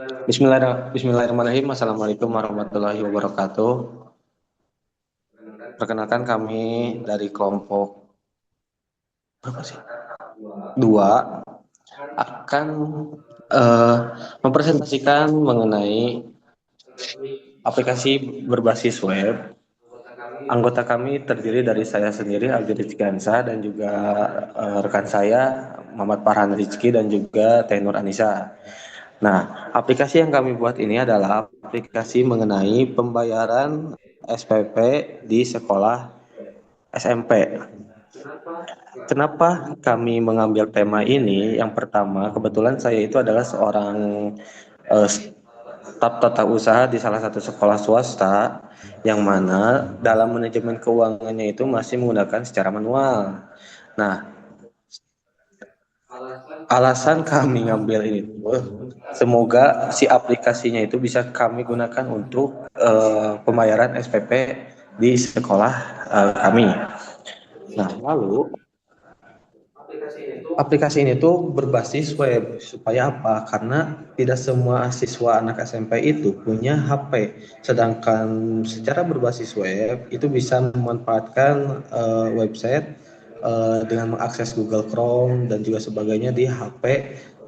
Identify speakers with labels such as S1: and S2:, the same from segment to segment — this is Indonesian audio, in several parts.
S1: Bismillahirrahmanirrahim. Assalamualaikum warahmatullahi wabarakatuh. Perkenalkan kami dari kelompok berapa sih? Dua akan eh, mempresentasikan mengenai aplikasi berbasis web. Anggota kami terdiri dari saya sendiri, Aldi Rizky Gansa, dan juga rekan saya, Muhammad Farhan Rizky, dan juga Tenur Anissa. Nah, aplikasi yang kami buat ini adalah aplikasi mengenai pembayaran SPP di sekolah SMP. Kenapa kami mengambil tema ini? Yang pertama, kebetulan saya itu adalah seorang staf tata usaha di salah satu sekolah swasta, yang mana dalam manajemen keuangannya itu masih menggunakan secara manual. Nah, alasan kami ngambil ini tuh, semoga si aplikasinya itu bisa kami gunakan untuk pembayaran SPP di sekolah kami. Nah, lalu aplikasi ini tuh berbasis web supaya apa? Karena tidak semua siswa anak SMP itu punya HP. Sedangkan secara berbasis web itu bisa memanfaatkan website dengan mengakses Google Chrome dan juga sebagainya di HP,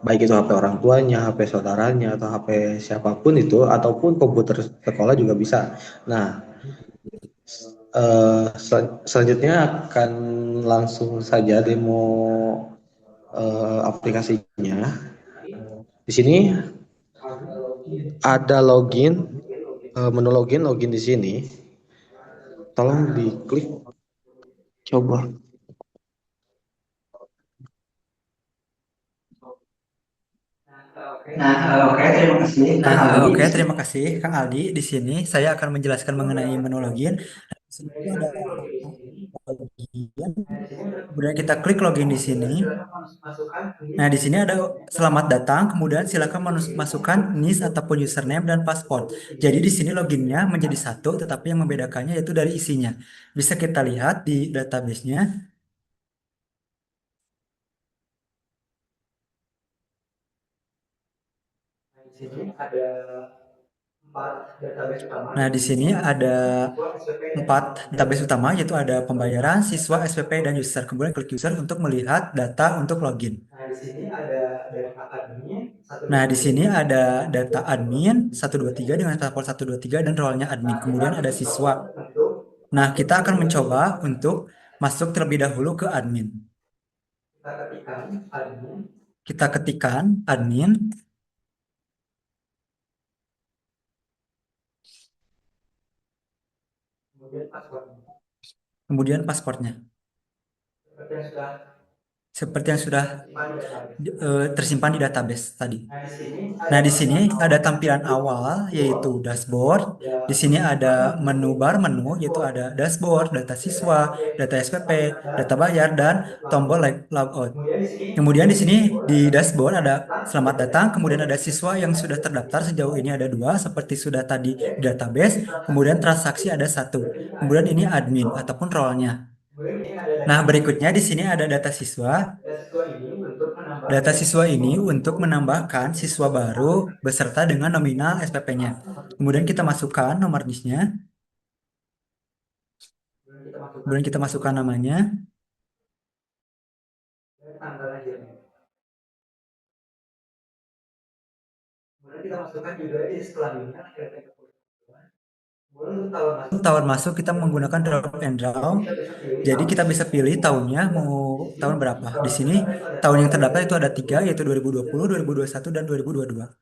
S1: baik itu HP orang tuanya, HP saudaranya, atau HP siapapun itu, ataupun komputer sekolah juga bisa. Nah, selanjutnya akan langsung saja demo aplikasinya. Di sini ada login, menu login di sini. Tolong diklik, coba.
S2: Nah, oke, terima kasih Kang Aldi.
S3: Oke, terima kasih Kang Aldi. Di sini saya akan menjelaskan mengenai menu login. Di sini tuh ada login, kemudian kita klik login di sini. Nah, di sini ada selamat datang, kemudian silakan masukkan NIS ataupun username dan password. Jadi di sini loginnya menjadi satu, tetapi yang membedakannya yaitu dari isinya. Bisa kita lihat di database-nya. Nah, di sini ada empat database utama, yaitu ada pembayaran, siswa, SPP, dan user. Kemudian klik user untuk melihat data untuk login. Nah, di sini ada data admin 123 dengan password 123 dan role-nya admin. Kemudian ada siswa. Nah, kita akan mencoba untuk masuk terlebih dahulu ke admin. Kita ketikkan admin, kemudian pasportnya. Seperti yang sudah tersimpan di database tadi. Nah, di sini ada tampilan awal yaitu dashboard. Di sini ada menu bar menu yaitu ada dashboard, data siswa, data SPP, data bayar dan tombol logout. Kemudian di sini di dashboard ada selamat datang, kemudian ada siswa yang sudah terdaftar sejauh ini ada dua seperti sudah tadi di database, kemudian transaksi ada satu, kemudian ini admin ataupun role-nya. Nah, berikutnya di sini ada data siswa. Data siswa ini untuk menambahkan siswa baru beserta dengan nominal SPP-nya. Kemudian kita masukkan nomor NIS-nya, kemudian kita masukkan namanya. Tahun masuk kita menggunakan drop and draw. Jadi kita bisa pilih tahunnya mau tahun berapa. Di sini tahun yang terdaftar itu ada tiga yaitu 2020, 2021, dan 2022.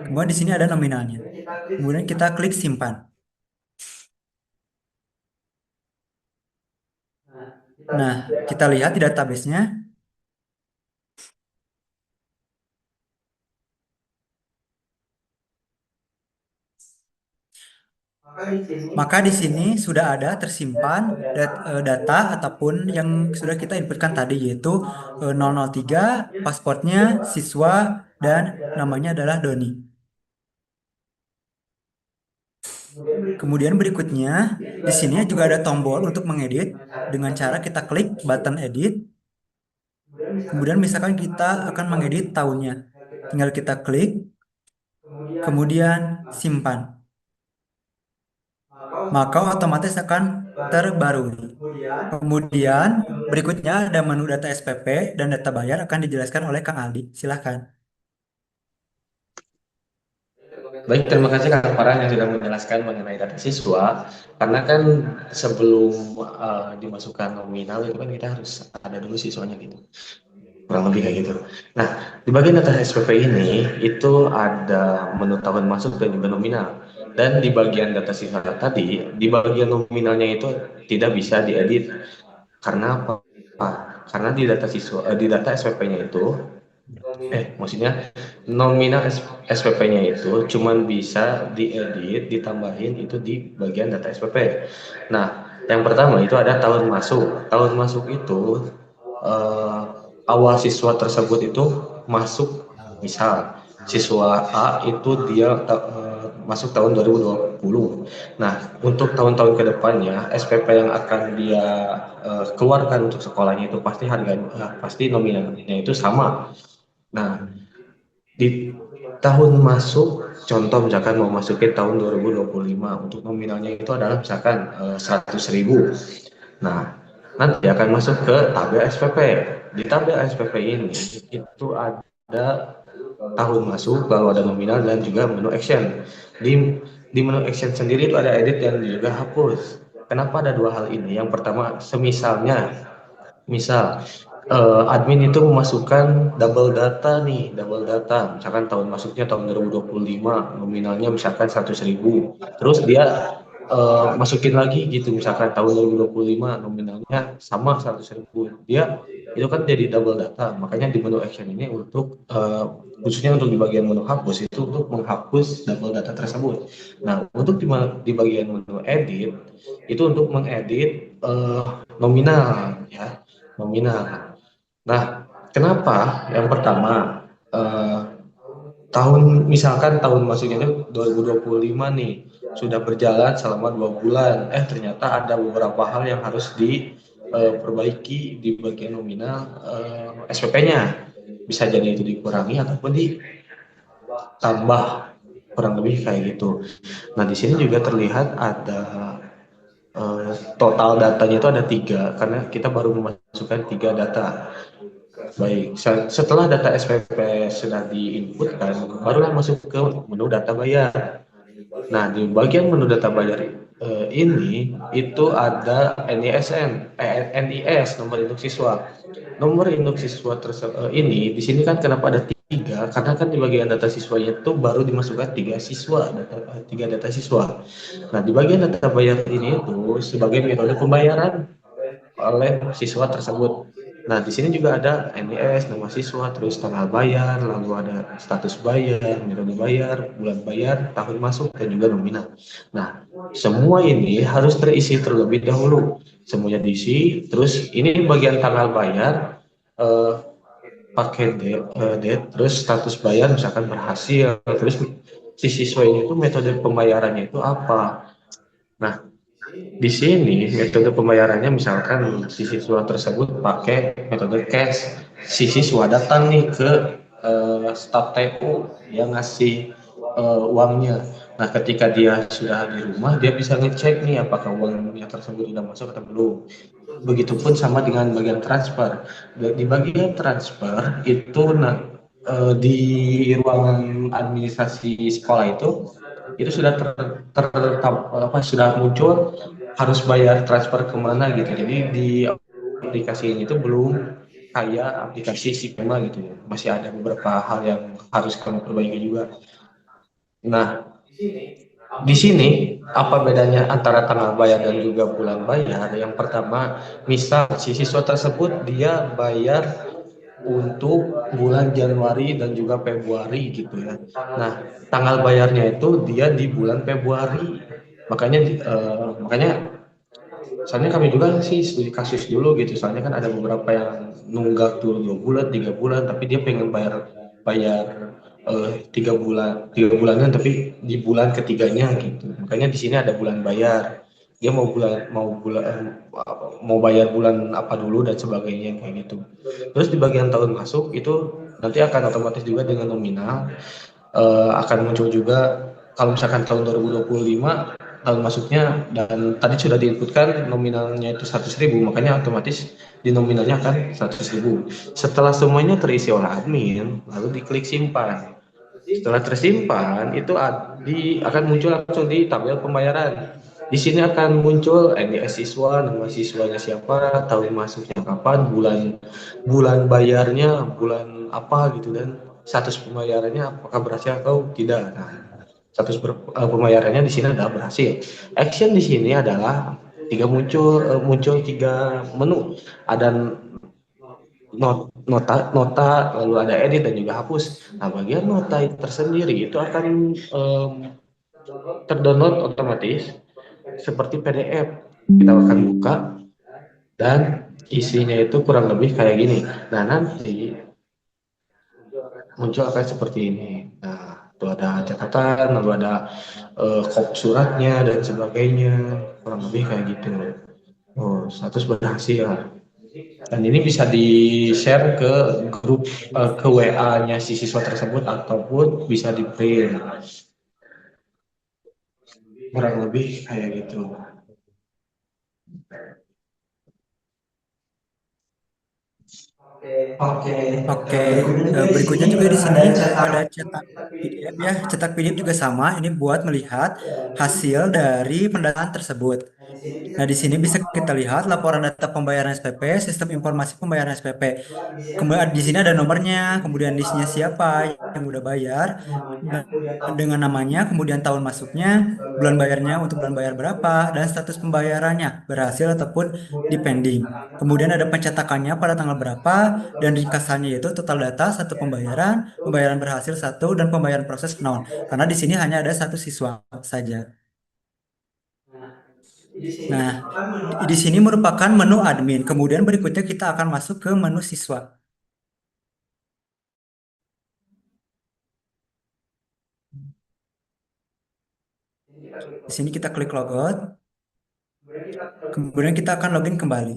S3: Kemudian di sini ada nominalnya. Kemudian kita klik simpan. Nah, kita lihat di database-nya. Maka di sini sudah ada tersimpan data ataupun yang sudah kita inputkan tadi yaitu 003, pasportnya, siswa, dan namanya adalah Doni. Kemudian berikutnya di sini juga ada tombol untuk mengedit dengan cara kita klik button edit. Kemudian misalkan kita akan mengedit tahunnya. tinggal kita klik, kemudian simpan. Maka otomatis akan terbarui. Kemudian berikutnya ada menu data SPP dan data bayar akan dijelaskan oleh Kang Aldi. Silahkan.
S1: Baik, terima kasih Kak Farhan yang sudah menjelaskan mengenai data siswa. Karena kan sebelum dimasukkan nominal itu kan kita harus ada dulu siswanya gitu. Kurang lebih kayak gitu. Nah, di bagian data SPP ini itu ada menu tahun masuk dan juga nominal. Dan di bagian data siswa tadi, di bagian nominalnya itu tidak bisa diedit. Karena apa? Karena di data siswa, di data SPP-nya itu, maksudnya nominal SPP-nya itu cuman bisa diedit, ditambahin itu di bagian data SPP. Nah, yang pertama itu ada tahun masuk. Tahun masuk itu awal siswa tersebut itu masuk, misal siswa A itu dia masuk tahun 2020. Nah, untuk tahun-tahun kedepannya SPP yang akan dia keluarkan untuk sekolahnya itu pasti harganya pasti nominalnya itu sama. Nah, di tahun masuk, contoh misalkan mau masukin tahun 2025, untuk nominalnya itu adalah misalkan 100.000. Nah, nanti akan masuk ke tabel SPP. Di tabel SPP ini itu ada tahun masuk, lalu ada nominal dan juga menu action. Di menu action sendiri itu ada edit dan juga hapus. Kenapa ada dua hal ini? Yang pertama, misal admin itu memasukkan double data nih, double data. Misalkan tahun masuknya tahun 2025, nominalnya misalkan 100.000. Terus dia masukin lagi gitu, misalkan tahun 2025 nominalnya sama 100.000. Dia itu kan jadi double data. Makanya di menu action ini untuk khususnya untuk di bagian menu hapus itu untuk menghapus double data tersebut. Nah, untuk di bagian menu edit itu untuk mengedit nominal ya, nominal. Nah, kenapa? Yang pertama, misalkan tahun masuknya itu 2025 nih, sudah berjalan selama 2 bulan, ternyata ada beberapa hal yang harus diperbaiki di bagian nominal SPP-nya. Bisa jadi itu dikurangi ataupun ditambah, kurang lebih kayak gitu. Nah, di sini juga terlihat ada total datanya itu ada 3, karena kita baru memasukkan 3 data. Baik, setelah data SPP sudah diinputkan, barulah masuk ke menu data bayar. Nah, di bagian menu data bayar ini itu ada NIS, nomor induk siswa. Nomor induk siswa ini di sini kan kenapa ada 3? Karena kan di bagian data siswanya itu baru dimasukkan 3 data siswa. Nah, di bagian data bayar ini itu sebagai metode pembayaran oleh siswa tersebut. Nah, di sini juga ada NIS, nama siswa, terus tanggal bayar, lalu ada status bayar, metode bayar, bulan bayar, tahun masuk, dan juga nominal. Nah, semua ini harus terisi terlebih dahulu. Semuanya diisi, terus ini bagian tanggal bayar, pakai date, terus status bayar misalkan berhasil, terus si siswa ini itu metode pembayarannya itu apa. Nah, di sini metode pembayarannya misalkan si siswa tersebut pakai metode cash. Si siswa datang nih ke staf TU, dia ngasih uangnya. Nah, ketika dia sudah di rumah, dia bisa ngecek nih apakah uangnya tersebut sudah masuk atau belum. Begitupun sama dengan bagian transfer. Di bagian transfer itu di ruangan administrasi sekolah itu sudah sudah muncul harus bayar transfer kemana gitu. Jadi di aplikasi ini tuh belum kayak aplikasi Sipema gitu, masih ada beberapa hal yang harus kami perbaiki juga. Nah, di sini apa bedanya antara tanggal bayar dan juga bulan bayar? Yang pertama, misal si siswa tersebut dia bayar untuk bulan Januari dan juga Februari gitu ya. Nah, tanggal bayarnya itu dia di bulan Februari. Makanya soalnya kami juga sih studi kasus dulu gitu. Soalnya kan ada beberapa yang nunggak tuh 2 bulan, 3 bulan, tapi dia pengen bayar bayar 3 bulan, tapi di bulan ketiganya gitu. Makanya di sini ada bulan bayar. Dia mau bayar bulan apa dulu dan sebagainya kayak gitu. Terus di bagian tahun masuk itu nanti akan otomatis juga dengan nominal akan muncul juga kalau misalkan tahun 2025 tahun masuknya dan tadi sudah diinputkan nominalnya itu 100.000, makanya otomatis di nominalnya akan 100.000. Setelah semuanya terisi oleh admin, lalu diklik simpan. Setelah tersimpan, itu akan muncul langsung di tabel pembayaran. Di sini akan muncul NIS siswa, nama siswanya siapa, tahun masuknya kapan, bulan bulan bayarnya, bulan apa gitu, dan status pembayarannya apakah berhasil atau tidak. Nah, status pembayarannya di sini adalah berhasil. Action di sini adalah muncul tiga menu. Ada nota, lalu ada edit dan juga hapus. Nah, bagian nota itu tersendiri itu akan terdownload otomatis seperti PDF. Kita akan buka dan isinya itu kurang lebih kayak gini. Nah, nanti muncul akan seperti ini. Nah, itu ada catatan, lalu ada kop suratnya dan sebagainya, kurang lebih kayak gitu. Oh, status berhasil. Dan ini bisa di-share ke grup ke WA-nya si siswa tersebut ataupun bisa di-print. Kurang lebih kayak gitu.
S2: Oke,
S3: Oke,
S2: berikutnya juga di
S3: berikutnya
S2: sini
S3: juga di sini
S2: ada cetak
S3: ada cetak PDF ya. Cetak PDF juga sama. Ini buat melihat hasil dari pendataan tersebut. Nah, di sini bisa kita lihat laporan data pembayaran SPP, sistem informasi pembayaran SPP. Kemudian di sini ada nomornya, kemudian listnya siapa yang udah bayar, nah, dengan namanya, kemudian tahun masuknya, bulan bayarnya untuk bulan bayar berapa, dan status pembayarannya berhasil ataupun dipending. Kemudian ada pencetakannya pada tanggal berapa, dan ringkasannya yaitu total data satu pembayaran, pembayaran berhasil satu, dan pembayaran proses nol. Karena di sini hanya ada satu siswa saja. Nah, di sini merupakan menu admin. Kemudian berikutnya kita akan masuk ke menu siswa. Di sini kita klik logout, kemudian kita akan login kembali.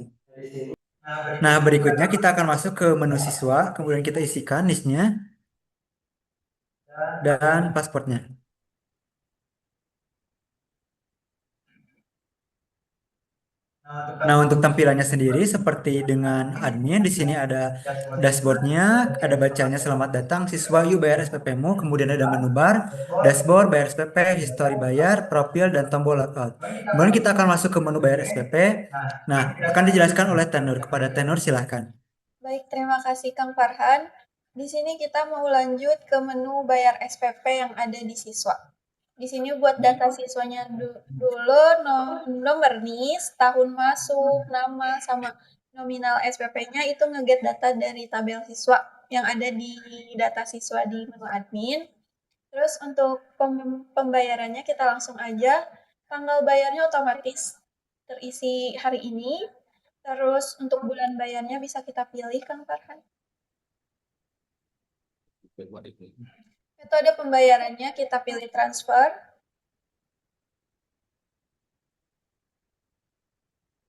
S3: Nah, berikutnya kita akan masuk ke menu siswa, kemudian kita isikan listnya dan pasportnya. Nah, untuk tampilannya sendiri seperti dengan admin, di sini ada dashboardnya, ada bacanya selamat datang siswa yuk bayar SPP-mu, kemudian ada menu bar, dashboard, bayar SPP, history bayar, profil, dan tombol logout. Kemudian kita akan masuk ke menu bayar SPP. Nah, akan dijelaskan oleh tenor. Kepada tenor silahkan.
S4: Baik, terima kasih Kang Farhan. Di sini kita mau lanjut ke menu bayar SPP yang ada di siswa. Di sini buat data siswanya dulu, nomor NIS, tahun masuk, nama, sama nominal SPP-nya itu ngeget data dari tabel siswa yang ada di data siswa di menu admin. Terus untuk pembayarannya kita langsung aja, tanggal bayarnya otomatis terisi hari ini. Terus untuk bulan bayarnya bisa kita pilih, Kang Farhan. Metode pembayarannya kita pilih transfer.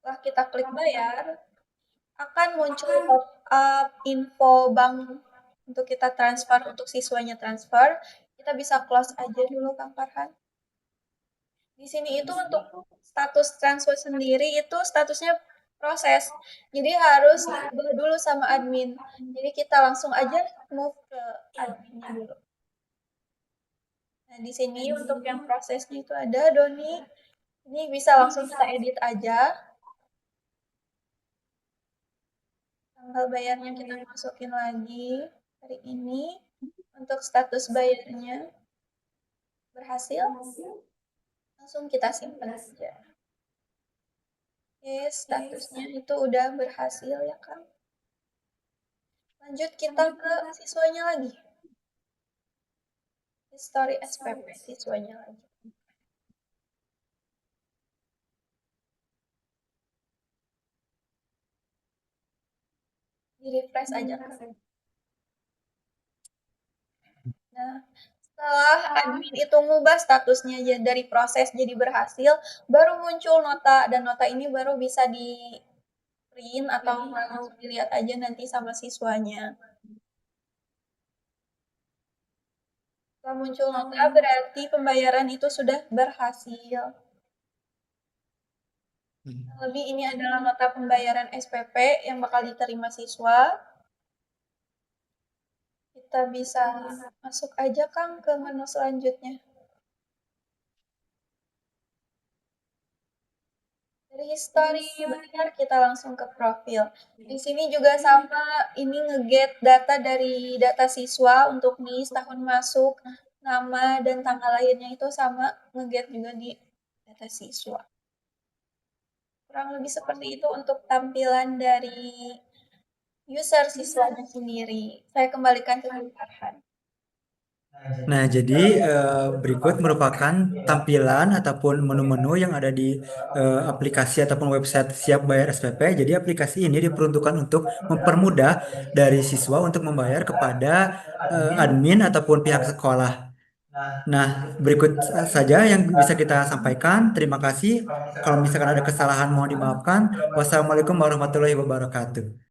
S4: Setelah kita klik bayar, akan muncul pop-up info bank untuk kita transfer, untuk siswanya transfer. Kita bisa close aja dulu, Kang Farhan. Di sini itu untuk status transfer sendiri itu statusnya proses. Jadi harus diubah dulu sama admin. Jadi kita langsung aja move ke adminnya dulu. Nah, di sini untuk yang prosesnya itu ada Doni. Ini bisa langsung kita edit aja. Tanggal bayarnya kita masukin lagi hari ini. Untuk status bayarnya berhasil, langsung kita simpan aja. Oke, statusnya itu udah berhasil ya kan. Lanjut kita ke siswanya lagi. History SPP siswanya lagi. Di refresh aja kan. Nah, setelah admin itu ngubah statusnya dari proses jadi berhasil, baru muncul nota, dan nota ini baru bisa di print atau langsung dilihat aja nanti sama siswanya. Setelah muncul nota berarti pembayaran itu sudah berhasil. Lebih ini adalah nota pembayaran SPP yang bakal diterima siswa. Kita bisa masuk aja Kang ke menu selanjutnya. Dari history bayar kita langsung ke profil. Di sini juga sama, ini nge-get data dari data siswa untuk NIS, tahun masuk, nama dan tanggal lahirnya itu sama nge-get juga di data siswa. Kurang lebih seperti itu untuk tampilan dari user siswanya sendiri. Saya kembalikan ke Kang Farhan.
S3: Nah, jadi berikut merupakan tampilan ataupun menu-menu yang ada di aplikasi ataupun website Siap Bayar SPP. Jadi aplikasi ini diperuntukkan untuk mempermudah dari siswa untuk membayar kepada admin ataupun pihak sekolah. Nah, berikut saja yang bisa kita sampaikan. Terima kasih. Kalau misalkan ada kesalahan mohon dimaafkan. Wassalamualaikum warahmatullahi wabarakatuh.